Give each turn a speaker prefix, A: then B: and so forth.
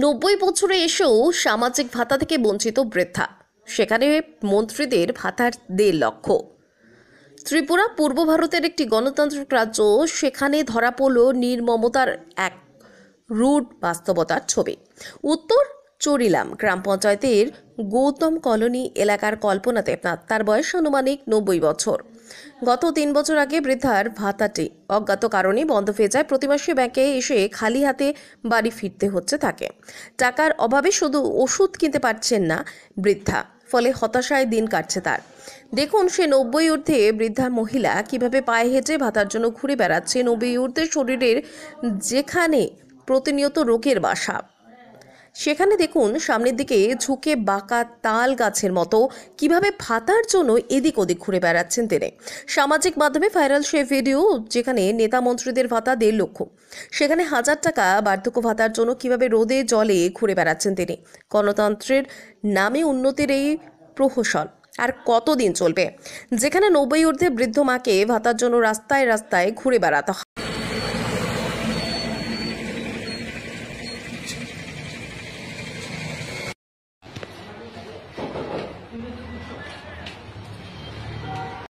A: 90 বছরে এসেও সামাজিক ভাতা থেকে বঞ্চিত বৃদ্ধা, সেখানে মন্ত্রীদের ভাতার 1.5 লক্ষ। ত্রিপুরা পূর্ব ভারতের একটি গণতান্ত্রিক রাজ্য, সেখানে ধরা পড়ল নির্মমতার এক রুড বাস্তবতার ছবি। উত্তর চরিলাম গ্রাম পঞ্চায়েতের গৌতম কলোনি এলাকার কল্পনা দেবনাথ, তার বয়স আনুমানিক 90 বছর। গত 3 বছর আগে বৃদ্ধার ভাতাটি অজ্ঞাত কারণে বন্ধ হয়ে যায়। প্রতি মাসে ব্যাংকে এসে খালি হাতে বাড়ি ফিরতে হচ্ছে তাকে। টাকার অভাবে শুধু ওষুধ কিনতে পারছেন না বৃদ্ধা, ফলে হতাশায় দিন কাটছে তার। দেখুন সে 90 ঊর্ধ্বে বৃদ্ধা মহিলা কিভাবে পায়ে হেঁটে ভাতার জন্য ঘুরে বেড়াচ্ছে। 90 ঊর্ধ্বে শরীরের যেখানে প্রতিনিয়ত রোগের বাসা, সেখানে দেখুন সামনের দিকে ঝুঁকে বাঁকা তাল গাছের মতো কিভাবে ভাতার জন্য এদিক ওদিক ঘুরে বেড়াচ্ছেন তিনি। সামাজিক মাধ্যমে ভাইরাল সে ভিডিও, যেখানে নেতা মন্ত্রীদের ভাতা 1.5 লক্ষ, সেখানে 1000 টাকা বার্ধক্য ভাতার জন্য কিভাবে রোদে জলে ঘুরে বেড়াচ্ছেন তিনি। গণতন্ত্রের নামে উন্নতির এই প্রহসন আর কতদিন চলবে, যেখানে 90 ঊর্ধ্বে বৃদ্ধ মাকে ভাতার জন্য রাস্তায় রাস্তায় ঘুরে বেড়াতে